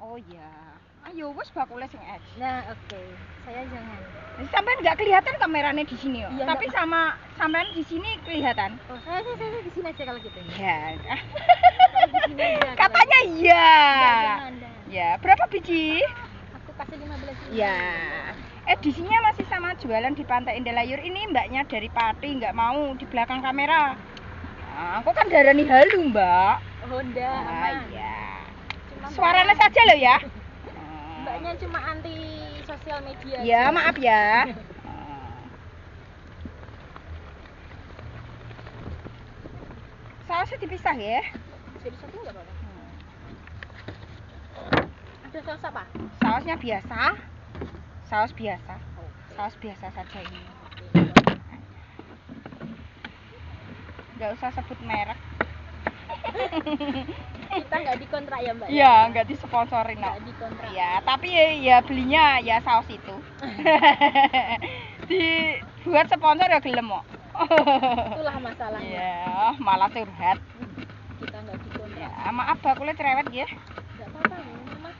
Oh iya. Ayo wes bakule sing edge. Nah, oke. Saya jangan. Sampean nggak kelihatan kameranya di sini, Iya, tapi sama sampean di sini kelihatan. Oh, saya di sini aja kalau gitu. Ya. Di sini aja. Katanya iya. Jangan. Ya, berapa biji? Aku kasih 15 ribu. Ya. Edisinya masih sama jualan di Pantai Indralayur. Ini mbaknya dari Pati, nggak mau di belakang kamera. Nah, aku kan darani halu, Mbak. Oh, enggak, aman. Iya. Cuma Suaranya saja loh ya. Mbaknya cuma anti sosial media. Ya, aja. maaf ya. Sausnya dipisah ya. Bisa disatu enggak, Pak? Ada saus apa? Sausnya biasa. Saus biasa. Saus biasa saja ini. Nggak usah sebut merek. Kita nggak dikontrak ya, Mbak? Iya, nggak disponsorin. Nggak dikontrak. Ya, tapi ya belinya ya saus itu. Dibuat sponsor ya gelem kok. Itulah masalahnya. Ya, malah curhat. Kita nggak dikontrak. Ya, maaf bakule cerewet ya. Nggak apa-apa, memang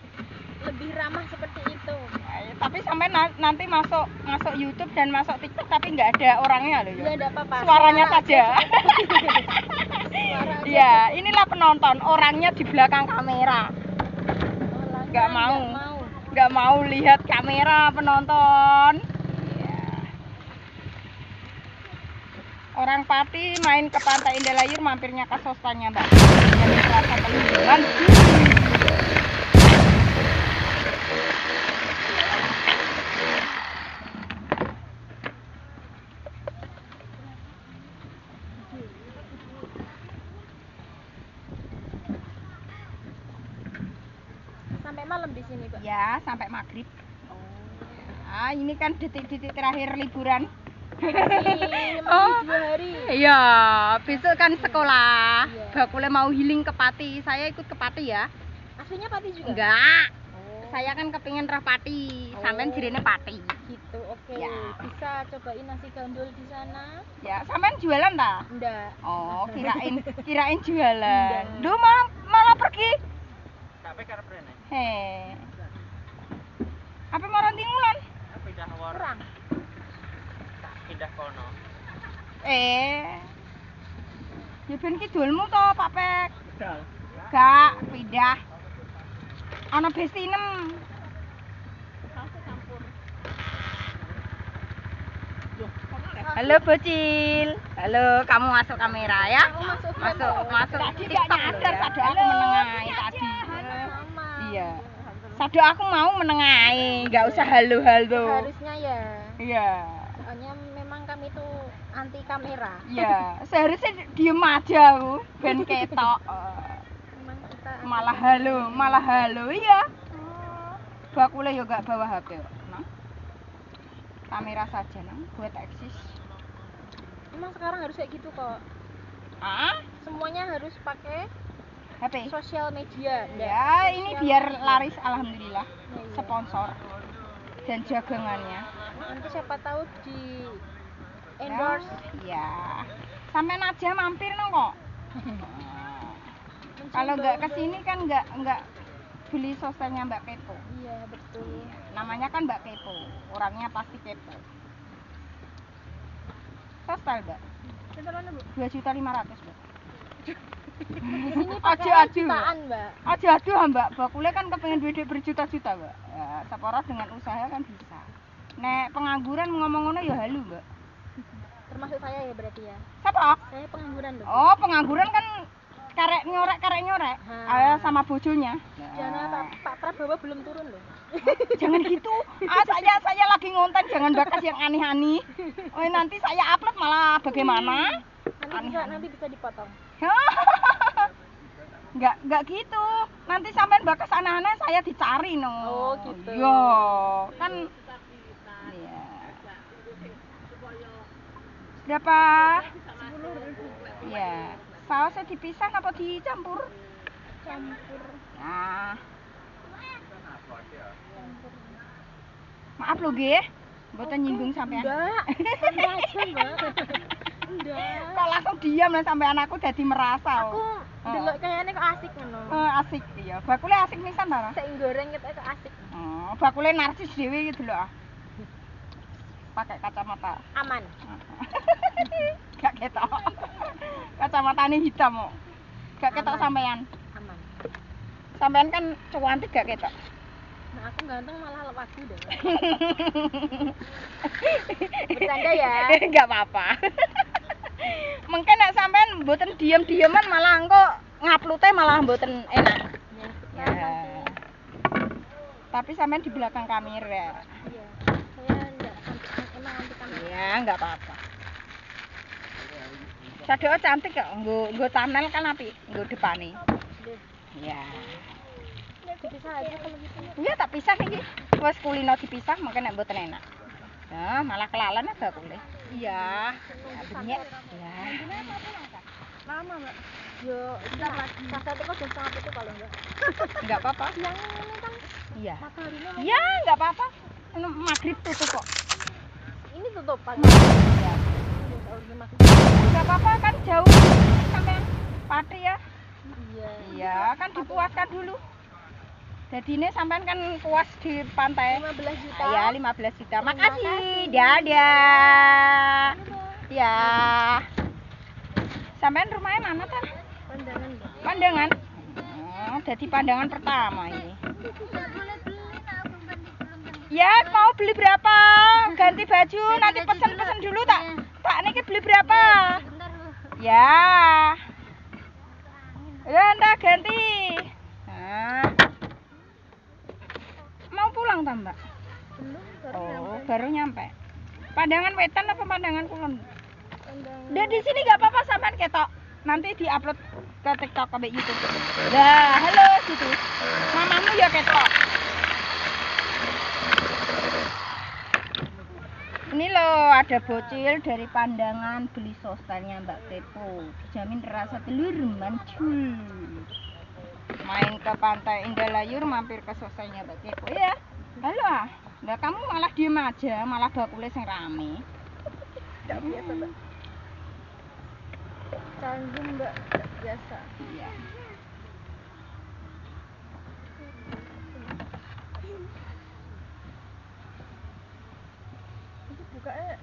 lebih ramah seperti itu. Tapi sampai nanti masuk YouTube dan masuk TikTok tapi nggak ada orangnya loh ya. Iya, nggak apa-apa. Suaranya saja. Suara aja. Iya, inilah penonton, orangnya di belakang kamera. Nggak mau. Nggak mau lihat kamera penonton. Iya. Orang Pati main ke Pantai Indralayur mampirnya ke Sostanya, Mbak. Jadi rasa pelindungan. Sampai malam di sini, Pak. Ya, sampai maghrib. Ah, ini kan detik-detik terakhir liburan. Oh, 2 hari. Iya, besok kan sekolah. Iya. Bakule mau healing ke Pati. Saya ikut ke Pati ya. Aslinya Pati juga? Enggak. Oh. Saya kan kepingin roh Pati. Sampean jirene Pati. Gitu, oke. Ya. Bisa cobain nasi gandul di sana? Ya, sampean jualan ta? Enggak. Oh, kirain jualan. Enggak. Duh, malah pergi. Sampai karep rene. He. Apa mau rantingulan? Pindah war. Kurang. Pindah kono. Ya ben kidulmu to, Pak Pek. Dal. Gak, pindah. Ana bestinem. Halo Bocil. Halo, kamu masuk kamera ya? Masuk. Tadi gak nyadar, sado aku menengahi tadi. Sama. Iya. Sado aku mau menengahi, nggak usah halo-halo. Harusnya ya. Iya. Soalnya memang kami tuh anti kamera. Iya, seharusnya diem aja aku, ben ketok. Memang kita Malah halo iya. Bakule yo gak bawa HP kok. Nah. Kamera saja nang buat eksis. Memang sekarang harus kayak gitu kok. Ah, Semuanya harus pakai HP. sosial media. Ya, ini biar laris alhamdulillah. Iya. Sponsor dan jagangannya. Nanti siapa tahu di endorse. Ya. Sampai aja mampir no kok. Kalau nggak kesini kan nggak beli sosnya Mbak Kepo. Iya, betul. Namanya kan Mbak Kepo, orangnya pasti kepo. Sostal Mbak, Sebenarnya, Bu. 2.500.000 Mbak. Di sini pakai Aju-aju. jutaan, Mbak. Aduh Mbak, bakule kan kepengen duit berjuta-juta Mbak. Ya, sepora dengan usaha kan bisa. Nek pengangguran ngomong ngono ya halu Mbak. Termasuk saya ya berarti ya. Siapa? Saya pengangguran loh. Oh, pengangguran kan karek nyorek. Sama bojonya. Jangan Pak Prabowo belum turun loh. Jangan gitu. Saya lagi ngonten, jangan bakas yang aneh-aneh. Oh, nanti saya upload malah bagaimana? Nanti bisa dipotong. Enggak gitu. Nanti sampean bakas aneh-aneh saya dicari no. Oh, gitu. Yo, kan iya. Berapa? 10.000. Iya. Sausnya dipisah apa dicampur? Campur. Nah. Maaf loh, Nggih. Mboten nyinggung sampean. Enggak. Santai aja, Mbak. Enggak. Kok langsung diam lah sampai anakku jadi merasa. Aku Delok kayaknya kok asik ngono. Asik iya. Bakule asik nisan ta. Sik goreng ketok kok asik. Bakule narsis dhewe iki delok. Pakai kacamata. Aman. Gak ketok. Kacamatane hitam kok. Gak ketok Aman. sampean. Aman. Sampean kan cantik gak ketok. Nah, aku ganteng malah lewaku deh. Bercanda ya. Enggak apa-apa. Mungkin nek sampean mboten diem-dieman malah engko ngaplute malah mboten enak. Ya. Tapi sampean di belakang kamera. Iya. Saya enggak emang anti kamera. Ya, enggak apa-apa. Sadeo cantik kok, nggo thumbnail kan apik, nggo depane. Deh. Ya. Dipisah aja kalau gitu. Iya tak pisah iki. Wes kulino dipisah mungkin nek mboten enak. Ya, malah kelalen ya bakule. Iya. Benyek. Ya. Lama, Mbak. Yo, bentar lagi. Sate kok jam 7:30 kalau enggak. Enggak apa-apa. Yang ini kan Iya. mataharinya Iya, enggak apa-apa. Ini maghrib tutup kok. ini tutup pagi. Iya. Masih. Enggak apa-apa kan jauh sampean Pati ya. Iya. Iya, kan dipuaskan dulu. Jadi ini sampean kan puas di pantai. 15 juta. Ya, 15 juta. Terima Makasih. kasih. Dadah. Ya. Sampean rumahnya mana, Tan? Pandangan, Mbak. Pandangan. Oh, jadi pandangan pertama ini. Ya, mau beli berapa? Ganti baju, nanti pesen-pesen dulu tak. Tak niki beli berapa? Ya. Ya, entah ganti. Nah. Mau pulang tak, Mbak? Belum, baru Oh, nyampe. baru nyampe. Pandangan wetan apa pandangan kulon? Pandangan. Udah di sini gak apa-apa sampean ketok. Nanti diupload ke TikTok ke YouTube. Dah, halo gitu. Mamamu ya ketok. Ini loh ada bocil dari pandangan beli sostelnya Mbak Tepo. Jamin rasa telur manjul. Main ke pantai Indalayur mampir ke sostelnya Mbak Tepo ya. Halo ah. Nah kamu malah diem aja, malah bakule sing rame. Enggak biasa, Mbak. Canggung, Mbak. Enggak biasa. Iya. Itu bukanya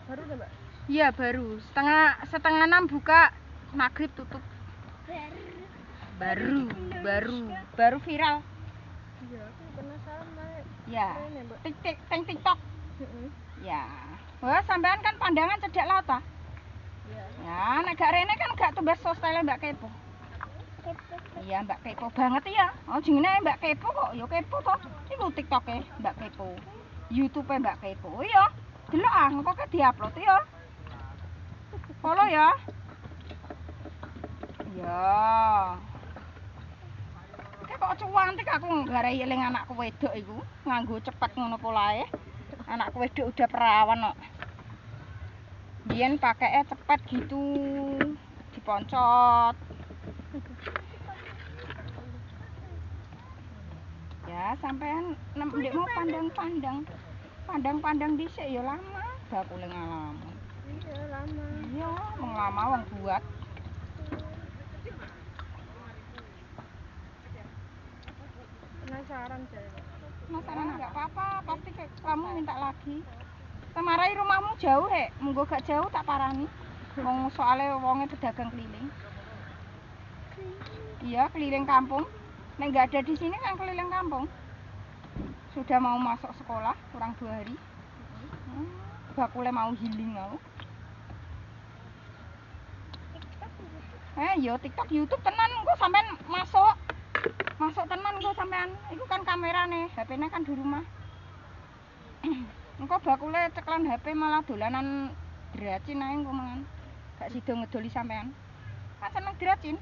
baru udah, Mbak? Iya baru. Setengah 6 buka, maghrib tutup. Baru viral. Iya, aku penasaran, Mbak. Ya. Keren ya, Mbak. TikTok. Heeh. Ya. Wah, sampean kan pandangan cedek laut ah. Iya. Ya, nek gak rene kan gak tebas sostelnya Mbak Kepo. Iya, Mbak Kepo banget ya. Oh, jenenge Mbak Kepo kok. Ya Kepo toh. Iku TikToke Mbak Kepo. YouTube Mbak Kepo. Iya. Delok ah, engko ke diupload ya. Follow ya. Ya. Kok cuantik aku nggarai eling anakku wedok iku nganggo cepet ngono polae. Anakku wedok udah perawan kok. Biyen pakainya cepet gitu. Diponcot. Ya, sampean ndek mau pandang-pandang dhisik ya lama bakule ngalamun. Iya, lama. Iya, wong lama wong buat. Penasaran saya. Penasaran enggak apa-apa, pasti kamu minta lagi. Temarai rumahmu jauh, Rek. Munggo gak jauh tak parani. Wong soalnya wonge pedagang keliling. Iya, keliling kampung. Nek enggak ada di sini kan keliling kampung. Sudah mau masuk sekolah, kurang 2 hari. Bakule mau healing mau. Yo TikTok, YouTube tenan engko sampean masuk. Masuk tenan engko sampean. Iku kan kamerane, HP-ne kan di rumah. Engko bakule ceklan HP malah dolanan dracin ae engko mangan. Gak sida ngedoli sampean. Kan seneng dracin.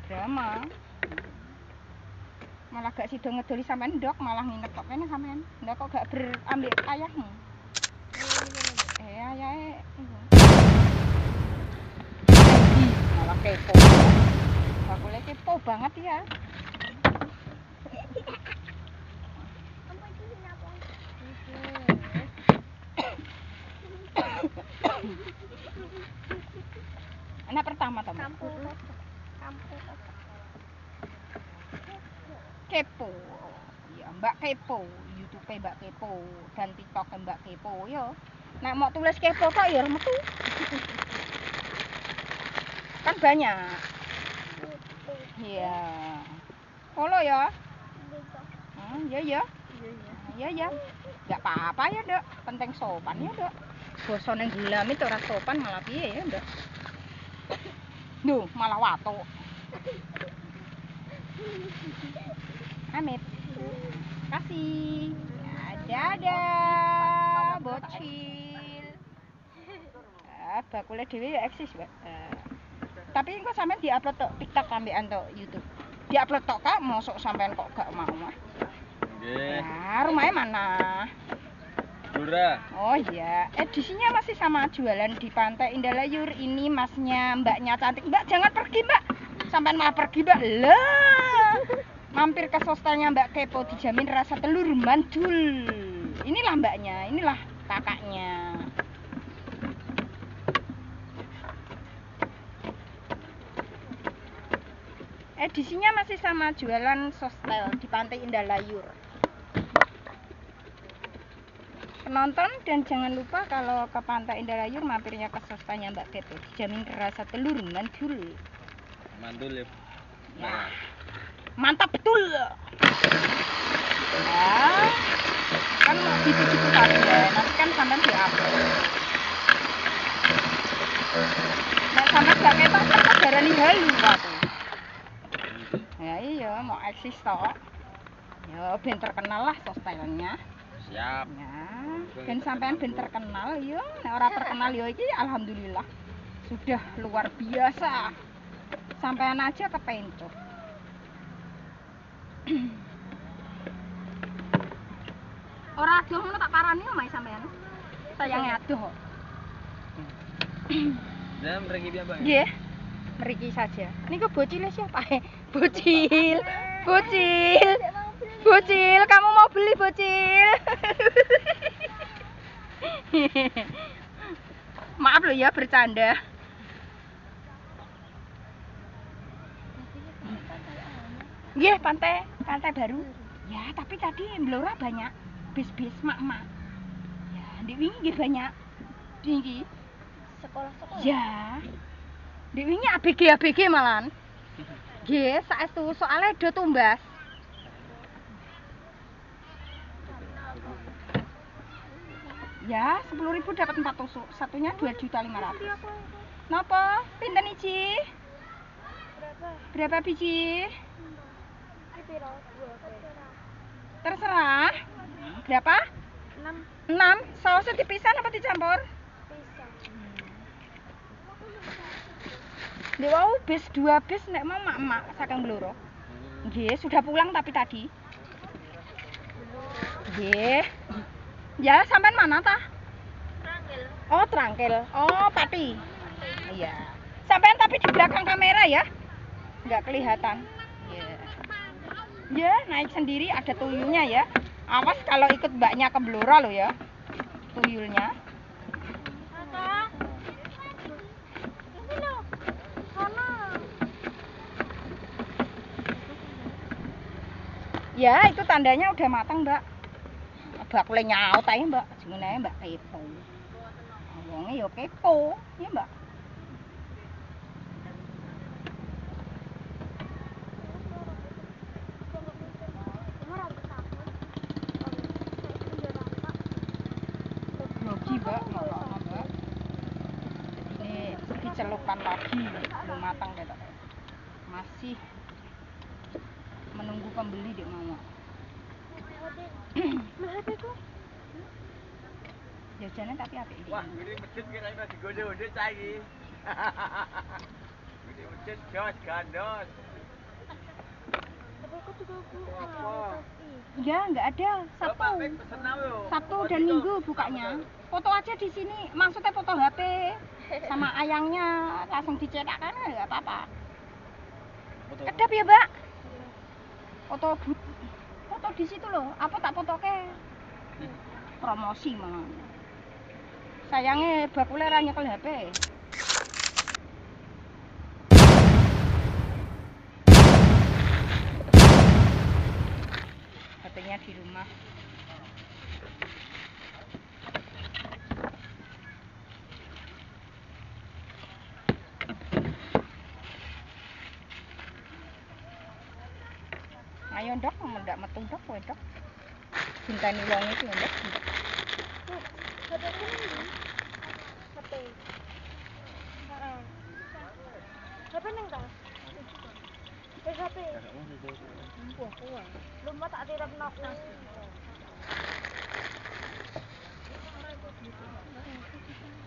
Drama. Malah gak sida ngedoli sampean ndok, malah nginep tok kene sampean. Ndak kok gak berambil ayahmu. Ayahe iku. Malah kepo. Bakule kepo banget ya. Anak pertama teman. Kepo. Ya, Mbak Kepo, YouTube Mbak Kepo dan TikTok Mbak Kepo yo. Nek mau tulis kepo kok ya metu. Kan banyak. Iya. Follow ya. Ya ya. Ya ya. Enggak apa-apa ya, Dok. Penting sopan ya, Dok. Basa ning gulami ora sopan malah piye ya, Dok. Duh, malah watuk. Amit. Kasih. Dadah. Bocil. Bakule dhewe ya eksis, Mbak. Tapi engko sampean diupload tok TikTok ambekan tok YouTube. Diupload tok Kak, mosok sampean kok gak mau mah. Nggih. Nah, rumahnya mana? Dura. Oh iya, edisinya masih sama jualan di Pantai Indah Layur. Ini masnya, mbaknya cantik. Mbak jangan pergi, Mbak. Sampean malah pergi, Mbak. Lah. Mampir ke sostelnya Mbak Kepo, dijamin rasa telur manjul. Inilah mbaknya, inilah kakaknya. Edisinya masih sama jualan sostel di Pantai Indah Layur. Penonton dan jangan lupa kalau ke Pantai Indah Layur mampirnya ke sostelnya Mbak Kepo, dijamin rasa telur manjul. Mantul ya. Ya. Mantap betul. Ya. Kan gitu-gitu tadi ya. Nanti kan sampean di-upload. Nah, sampean gak ketok kan darani halu wae. Ya iya, mau eksis toh. Ya ben terkenal lah sostelnya. Siap. Ya, ben sampean ben terkenal ya. Nek ora terkenal ya iki alhamdulillah. Sudah luar biasa. Sampean aja kepencut. Ora adoh ngono tak parani omahe sampean. Sayange adoh kok. Dan mriki piye, Mbak? Nggih. Mriki saja. Niku bocile siapa? Bocil. Bocil. Bocil, kamu mau beli bocil? Maaf loh ya bercanda. Nggih, pantai baru. Ya, tapi tadi Blora banyak bis-bis mak-mak. Ya, di wingi nggih banyak. Tinggi. Sekolah-sekolah. Ya. Di wingi ABG malan. Nggih, saestu soalnya do tumbas. Ya, 10.000 dapat 4 tusuk. Satunya 2.500.000. Napa? Pinten iji? Berapa biji? Terserah. Berapa? 6. Sausnya dipisah apa dicampur? Nek wau bis 2 bis nek mau mak-mak saking Blora. Nggih, sudah pulang tapi tadi. Nggih. Ya, sampean mana tah? Trangkil. Oh, Trangkil. Oh, Pati. Iya. Sampean tapi di belakang kamera ya? Enggak kelihatan. Iya. Ya, naik sendiri ada tuyulnya ya. Awas kalau ikut mbaknya ke Blora loh ya. Tuyulnya. Kakak. Ini loh. Sana. Ya, itu tandanya udah matang, Mbak. Bakule nyaut ae, Mbak. Jenenge Mbak Kepo. Wonge ya kepo, ya, Mbak. Grogi, Mbak, ngono, Mbak. Ini dicelupkan lagi, belum matang ketok. Masih menunggu pembeli dek mau. Jajanan tapi apik iki. Wah, ini masjid kira ini digondo-gondo cah iki. Ini masjid jos gandos. Tapi aku juga Apa? Enggak ada. Bapak Sabtu. pek pesen apa yo? Sabtu dan Minggu bukanya. Foto aja di sini, maksudnya foto HP sama ayangnya langsung dicetak kan enggak apa-apa. Kedap ya, Mbak? Foto di situ loh. Apa tak fotoke? Promosi malah. Sayangnya bakule ra nyekel HP. di rumah. Ayo Dok, ndak metu Dok kowe Dok. Bintani wong iki Dok. HP HP neng ta? HP. Lu mau tak tirapno aku.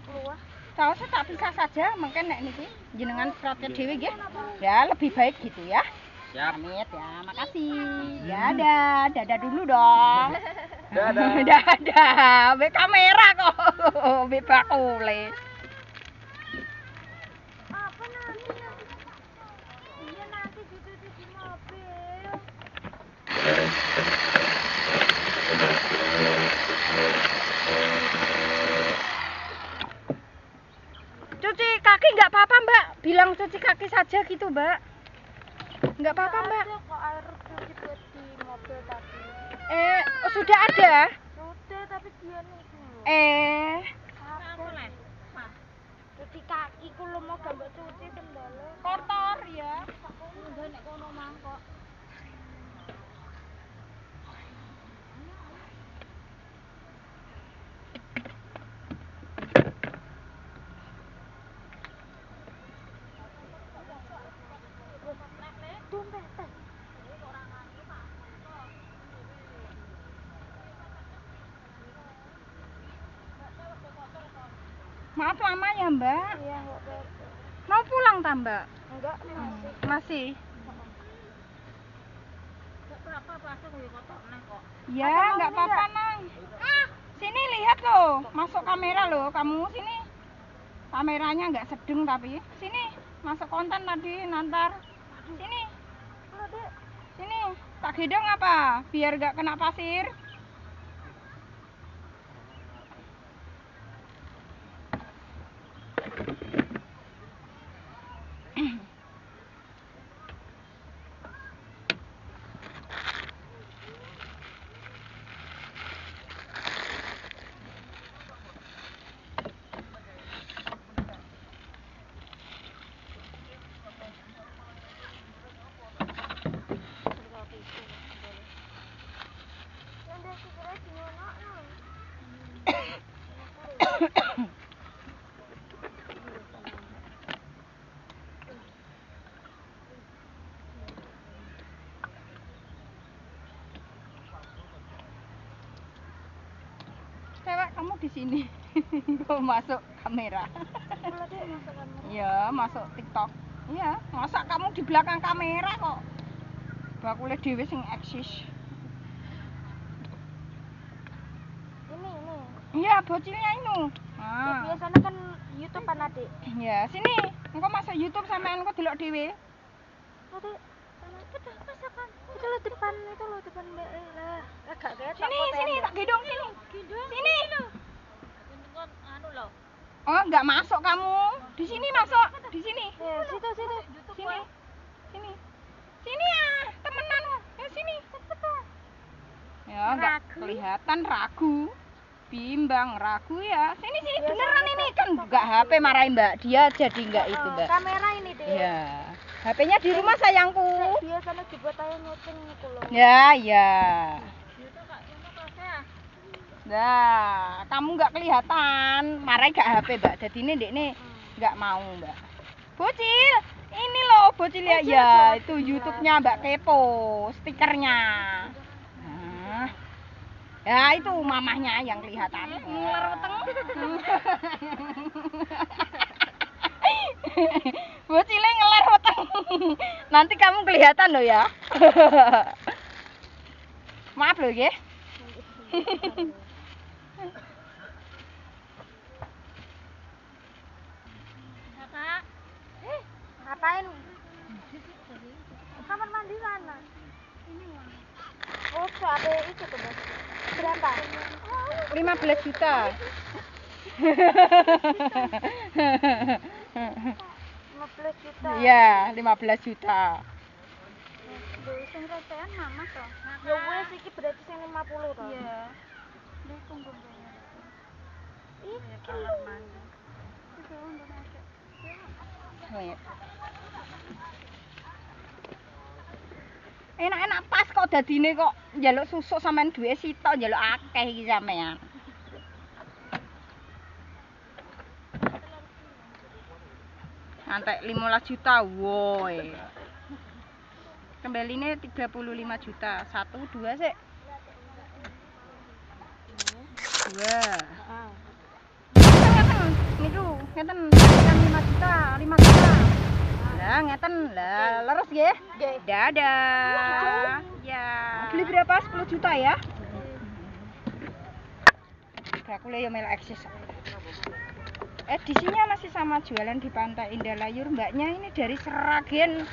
Luah. Sausnya tak bisa saja, mungkin nek niki jenengan protes dhewe nggih. Ya, lebih baik gitu ya. Siap. Pamit ya, makasih. Ya, dadah dulu dong. Dadah. Dadah, be kamera kok. Be bakule. Apa nanti? Iya nanti cuci di mobil. Cuci kaki nggak apa-apa Mbak. Bilang cuci kaki saja gitu Mbak. Nggak apa-apa Mbak. Ada kok air cuci buat di mobil tadi. Sudah ada. Sudah tapi dia nunggu. Apa lah? Cuci kaki ku lo mau gambar cuci kendala. Kotor ya. Udah nek kono mangkok. Dompet. Maaf lama ya Mbak. Iya enggak apa-apa. Mau pulang tak Mbak? Enggak masih. Masih. Berapa pasang ya kotor nang kok. Ya nggak apa-apa Nang. Sini lihat loh, masuk kamera loh kamu sini. Kameranya nggak sedeng tapi. Sini masuk konten tadi nantar. Sini. Sini tak gedong apa? Biar nggak kena pasir. Cewek kamu di sini. Kok masuk kamera? Iya, masuk TikTok. Iya, masa kamu di belakang kamera kok? Bakule dhewe sing eksis. Ini. Iya, bocilnya ini. Ya, biasanya kan YouTube-an Adik. Ya, sini. Engko masuk YouTube sampean engko delok dhewe. Adik, sana udah masakan. Itu lo depan Mbak. Lah, agak ketok. Sini, tak gendong sini. Sini. Kan anu lho. Oh, enggak masuk kamu. Di sini masuk. Di sini. Ya, situ. Sini. Sini. Sini ya, temenan. Ya sini. Cepet. Ya, enggak kelihatan ragu. Bimbang, ragu ya. Sini beneran ini kan buka HP marahin Mbak. Dia jadi enggak itu, Mbak. Kamera ini deh. Iya. HP-nya di rumah sayangku. Biasanya dibuat ayo nyuting itu loh. Ya, iya. Itu Kak, ini kelasnya. Nah, kamu nggak kelihatan, marahin gak HP Mbak. Jadi ini nggak mau Mbak. Bocil, ini loh bocil ya. Ya, itu YouTube-nya Mbak Kepo, stikernya. Nah, ya itu mamahnya yang kelihatan. Ngeler weteng. Bocilnya ngeler weteng. Nanti kamu kelihatan loh ya. Maaf loh ya. Kakak. Ngapain? Kamar mandi mana? Ini. Oh, ada itu tuh, Bos. Berapa? 15 juta. 15 juta. Iya, 15 juta. Lho, sing resehan mama toh. Ya wes iki berarti sing 50 toh. Iya. Dia kumpul bayar. Ih, kamar mandi. Itu untuk ada. Wait. Enak-enak pas kok dadine kok njaluk susuk sampean duwe sitok njaluk akeh iki sampean. Antek 15 juta, woi. Kembaline 35 juta. 1 2 sik. 2. Niku, ngeten 5 juta, 5 juta. Lah ngeten, lah leres nggih? Nggih. Dadah. Ya. Beli berapa? 10 juta ya? Bakule ya mel eksis. Edisinya masih sama, jualan di Pantai Indah Layur. Mbaknya ini dari Seragen,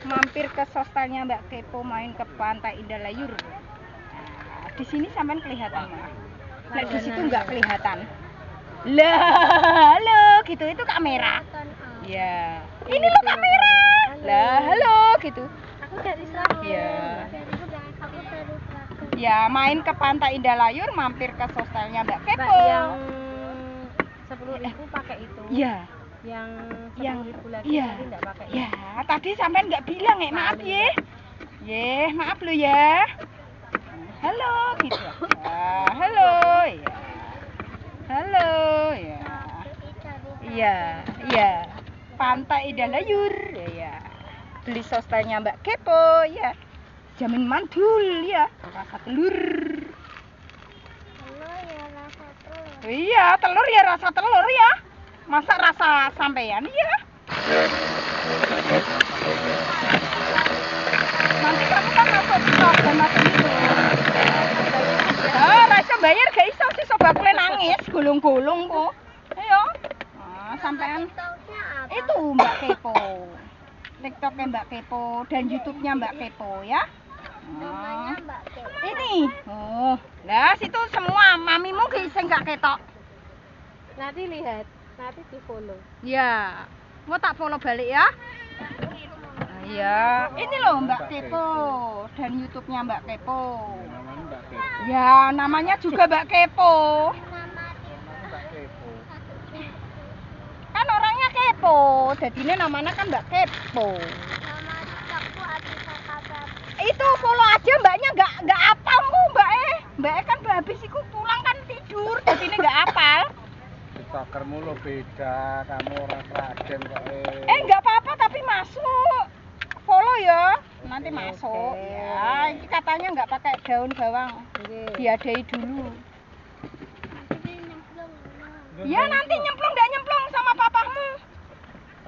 mampir ke sostelnya Mbak Kepo, main ke Pantai Indah Layur. Nah, di sini sampean kelihatan Mbak. Nah, di situ nggak kelihatan. Lah, halo, gitu itu kamera. Ya, ini lo kamera. Lah, halo, gitu. Aku dari Seragen. Iya. Aku dari Seragen. Ya, main ke Pantai Indah Layur, mampir ke sostelnya Mbak Kepo. Mbak, yang 10.000 pakai itu. Iya. Yang Yang 10.000 lagi iya. tadi enggak pakai. Ya, tadi sampean nggak bilang maaf ya. Ye, maaf lo ya. Halo, gitu. Ah, halo, ya. Halo, ya. Iya, iya. Pantai Indah Layur, ya. Beli sostelnya Mbak Kepo, ya. Jamin mandul, ya. Rasa telur. Halo ya rasa telur. Iya, telur ya rasa telur ya. Masa rasa sampean, iya. Nanti kamu kan masuk stok dan masuk itu. Ah, rasa bayar gak iso sih sobat bakule nangis, gulung-gulung kok. Ayo. Nah, sampean TikToknya apa? itu Mbak Kepo. TikToknya Mbak Kepo dan YouTube-nya Mbak Kepo ya. Namanya Mbak Kepo. Ini. Oh, lah situ semua mamimu sing gak ketok. Nanti lihat, nanti di follow. Ya. Mau tak follow balik ya? Nah, iya. Ini loh Mbak Kepo dan YouTube-nya Mbak Kepo. Ya, namanya juga Mbak Kepo. Kan orangnya kepo, jadinya namanya kan Mbak Kepo. Nama TikTokku Adisa Kabar. Itu follow aja mbaknya nggak apal kok Mbak kan habis iku pulang kan tidur, jadinya nggak apal. TikTokermu lo beda, kamu orang Seragen kok. Nggak apa-apa tapi masuk. Follow ya, nanti masuk. Ya, ini katanya nggak pakai daun bawang, diadai dulu. Ya nanti nyemplung nggak nyemplung sama papahmu.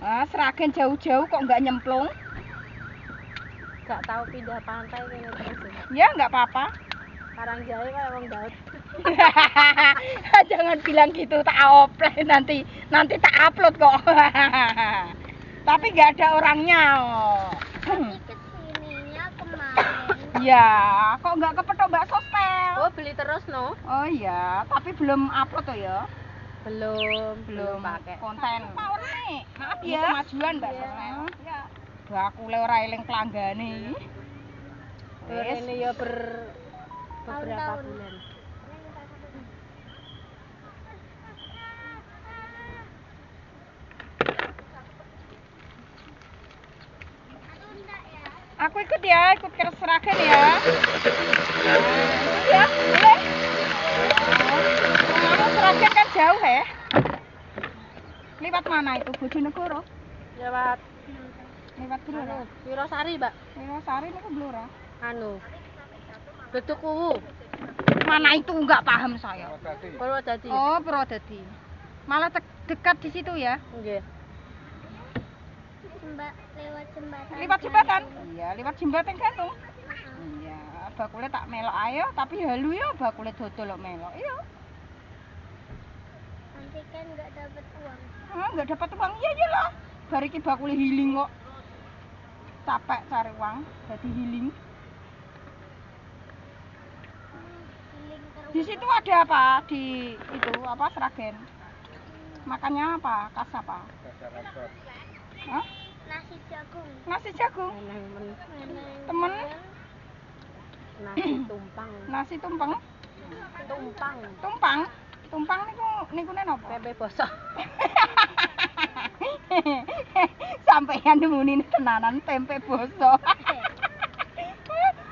Ah, Seragen jauh-jauh kok nggak nyemplung? Gak tahu pindah pantai kene terus. Ya nggak apa-apa. Karangjae kayak wong Daud. Jangan bilang gitu, tak offline nanti tak upload kok. Tapi nggak ada orangnya. Tapi kesininya kemarin. Ya, kok nggak kepethuk Mbak Sostel? Oh beli terus no? Oh iya, tapi belum upload tuh ya. Belum pakai. Konten. Maaf ya. Kemajuan Mbak Sostel. Ya. Bakule ora eling pelanggane. Wis. Ini ya beberapa bulan. Aku ikut ya, ikut ke Seragen ya. Ikut ya, boleh? Kamu Seragen kan jauh ya? Lewat mana itu? Bojonegoro? Lewat Lewat Blora? Wirosari, Mbak. Wirosari niku Blora. Anu. Betuku. Mana itu enggak paham saya. Purwodadi. Oh, Purwodadi. Malah dekat di situ ya? Nggih. Mbak lewat jembatan. Lewat jembatan? Iya, lewat jembatan gantung. Iya, bakule tak melok ayo, tapi halu ya bakule dodol kok melok. Iya. Nanti kan nggak dapat uang. Ah, enggak dapat uang. Iya iyalah. Bar iki bakule healing kok. Capek cari uang, jadi healing. Healing terus. Di situ ada apa? Di itu apa Seragen? Makannya apa? Kas apa? Hah? Nasi jagung. Nasi jagung. Meneng men. Temen? Nasi tumpang. Nasi tumpeng. Tumpang. Tumpang. Tumpang niku napa? Pempek bosok. Sampeyan nemuni tenanan pempek bosok.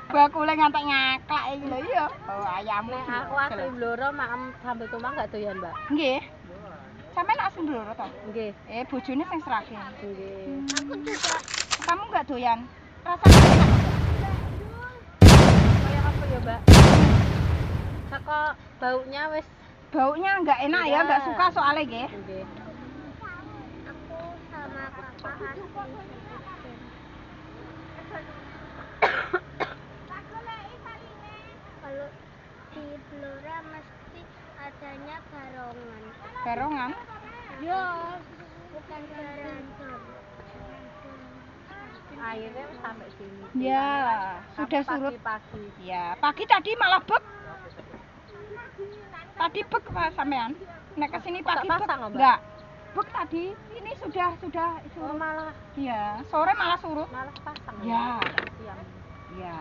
Bakule ngantek ngaklak iki lho iya. Oh, ayam. Nek aku asli Blora maem sambel tumpang gak doyan, Mbak. Nggih. Sampeyan asli Blora to? Nggih. Bojone sing Sragen. Nggih. Aku juga. Kamu enggak doyan? Rasanya enak apa? Kayak apa ya, Mbak? Saka baunya wis Baunya enggak enak ya, enggak suka soalnya nggih. nggih. Aku sama kakak asli. Kalau di Blora mesti adanya barongan. Barongan. Ya, bukan barongan. Airnya wis sampai sini. Ya, sudah Sampai surut. Pagi-pagi. Ya, pagi tadi malah bek. Tadi bek Pak sampean. Nek kesini Kok pagi gak bek. pasang, Mbak? Enggak. Bek tadi. Ini sudah Oh, surut. malah Iya, sore malah surut. pasang. Ya. Siang. Iya.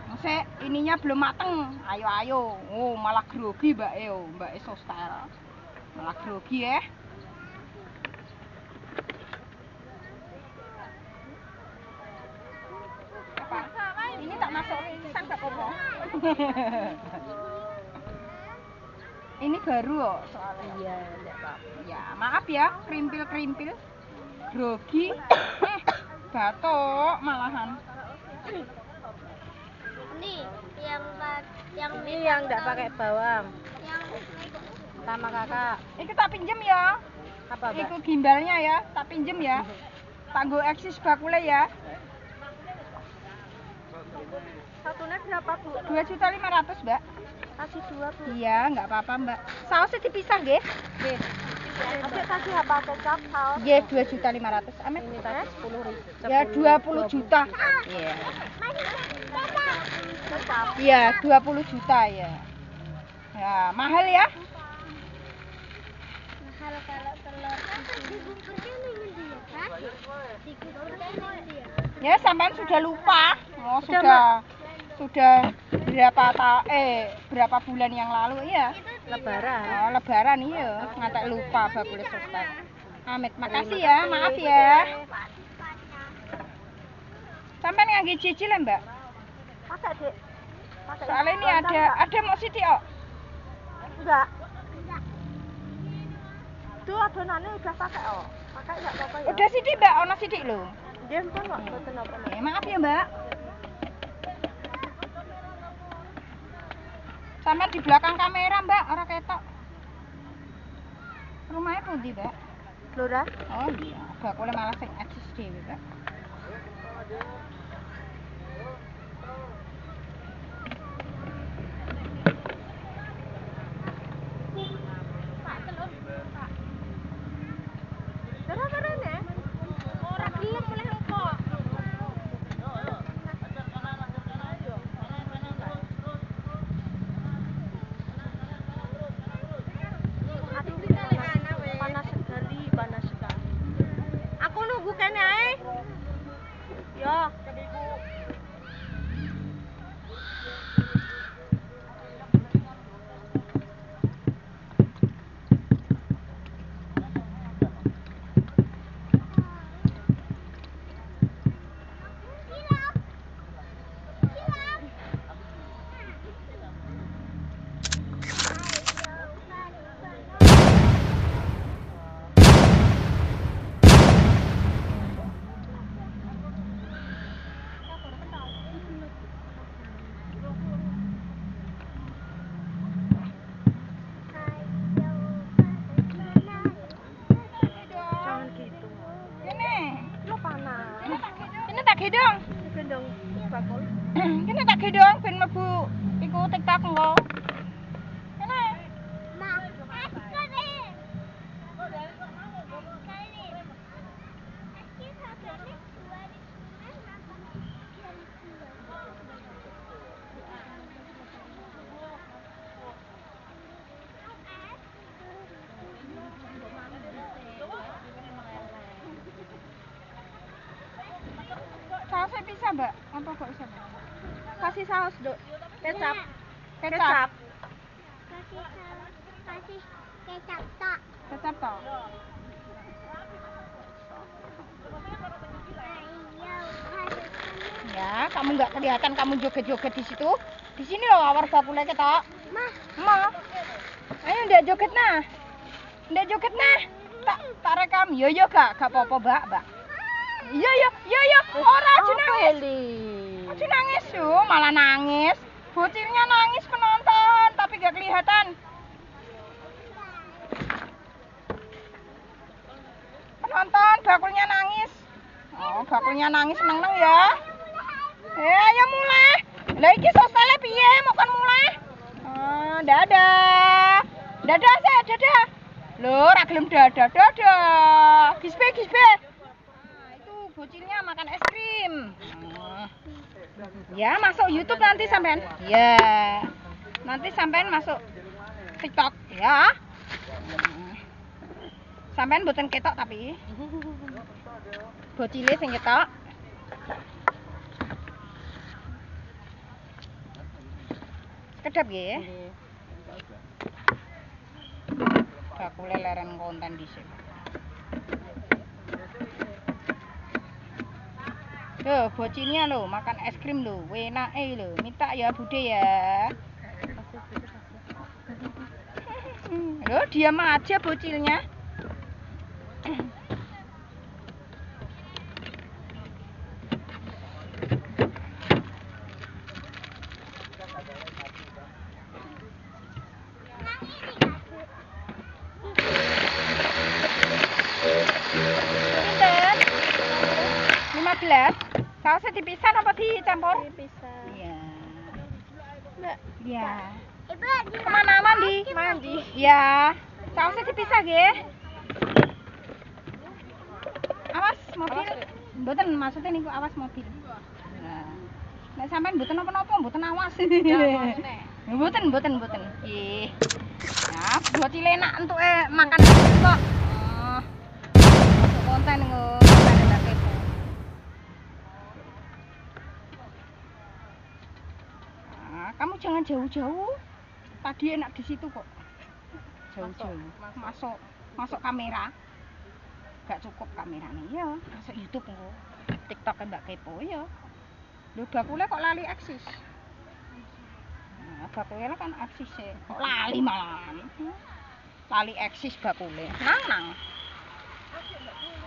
Masih ininya belum mateng. Ayo. Oh, malah grogi Mbak Eo, Mbak Eso style. Malah grogi ya. Apa? Ini tak masuk pisang tak apa? Ini baru kok soalnya. Iya, enggak apa-apa. Ya, maaf ya, krimpil-krimpil. Grogi. Batuk malahan. Ini yang Ini yang enggak pakai bawang. yang Sama kakak. Iki tak pinjem ya. Apa, Mbak? Iku gimbalnya ya, tak pinjem ya. Tanggo eksis bakule ya. Satunya berapa, Bu? 2.500.000, Mbak. Kasih 2, Bu. Iya, enggak apa-apa, Mbak. Sausnya dipisah nggih? Nggih. Adik kasih apa kecap, saus? Nggih, 2.500.000. Amin. Ini tadi 10.000. Ya 20 juta. Iya. Kecap. Iya, 20 juta ya. Ya, mahal ya? mahal kalau telur dikuburkan ini dia, kan? Dikuburkan ini dia. Ya, sampean sudah lupa. Oh, sudah berapa bulan yang lalu ya? Lebaran. Oh, lebaran iya, ngantek lupa bakule sostek. Amit, makasih ya, maaf ya. Sampean ngangge cicil ya, Mbak? Pakai, Dek. Pakai. Soalnya ini ada mau Siti kok. Enggak. Tuh adonannya udah pakai, oh. Pakai enggak apa-apa ya? Udah Siti, Mbak, ono Siti lho. Nggih, pun kok mboten apa-apa. Maaf ya, Mbak. Sampean di belakang kamera, Mbak, ora ketok. Rumahnya pundi, Mbak? Blora. Oh iya, bakule malah sing eksis dhewe, Mbak. Ora gelem oleh kok. Panas sekali. Aku nunggu kene ae. Ya. Jangan gitu. Kene. Lo panas. Kene tak gedong. Gendong bakul. Kene tak gedong ben mlebu iku TikTok engko. Kene. Nah, sekali. bisa, Mbak? Apa kok bisa, Mbak? Kasih saus, Dok. Kecap. Kecap. Kasih saus, kasih kecap tok. Kecap toh. Ayo, kasih Ya, kamu nggak kelihatan kamu joget-joget di situ. Di sini loh awar bakule ketok. Ma. Ayo ndak joget nah. Ndak joget nah. Tak rekam. Yo gak apa-apa, Mbak. Iya. Ora aja nangis. Aja nangis yo, malah nangis. Bocilnya nangis penonton, tapi gak kelihatan. Penonton bakulnya nangis. Oh, bakulnya nangis seneng ya. Ayo mulai. Lah iki sosialnya piye mau kan mulai? Dadah. Dadah. Loh, ra gelem dadah. Gisbe. Nah, itu bocilnya makan es krim. Ya, masuk YouTube nanti sampean. Ya. Nanti sampean masuk TikTok ya. Sampean mboten ketok tapi. Bocile sing ketok. Kedap nggih. Bakule leren konten dhisik. Loh, bocilnya loh, makan es krim loh, enake loh. Minta ya, Bude ya. Loh, diam aja bocilnya. Pinten? 15. Sausnya dipisah apa dicampur? Dipisah. Iya. Mbak, Iya. Ibu, Kemana mandi? mandi. Iya. Sausnya dipisah nggih. Awas mobil. Mboten maksudnya niku awas mobil. Nah. Nek sampean mboten napa-napa, mboten awas. Mboten. Nggih. Ya, bocil enak entuke makan kok. Masuk konten niku konten Mbak Kepo. Nah, kamu jangan jauh-jauh. Tadi enak di situ kok. Jauh-jauh. Masuk kamera. Gak cukup kameranya ya. Masuk YouTube engko. TikTok Mbak Kepo ya. Lho bakule kok lali eksis. Nah, bakule kan eksis e. Kok lali malahan. Lali eksis bakule. Nang.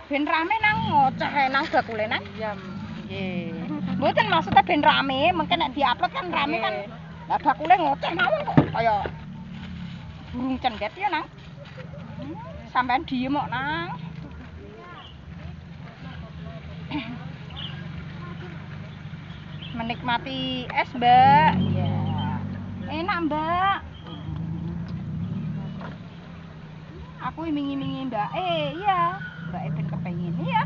Ben rame nang ngoceh nang bakule nang. Diam. Nggih. Mboten maksudnya ben rame, mungkin nek diupload kan rame kan. Lah bakule ngoceh mawon kok kaya burung cendet ya nang. Sampean diem kok nang. Menikmati es, Mbak. Iya. Enak, Mbak. Aku iming-imingi Mbak. Iya. Mbak ben kepengin. Iya.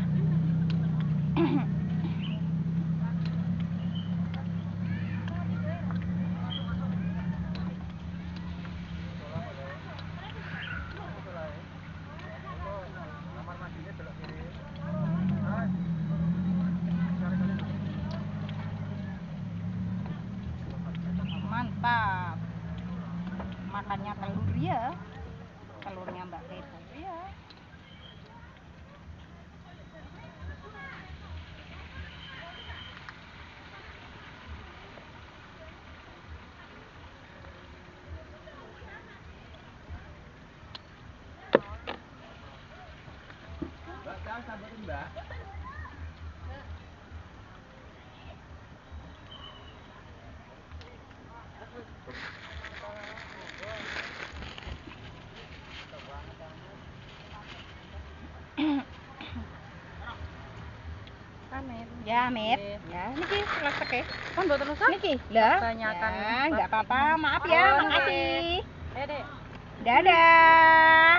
Mantap. Makannya telur ya. Telurnya Mbak Kepo ya. Mbak, kau sambutin Mbak. Amit. Ya, Mit. Ya, niki leseke. Kan mboten usah. Niki. Lah, Kebanyakan ya, enggak apa-apa. Maaf ya, Oh, makasih. Dek. Dadah.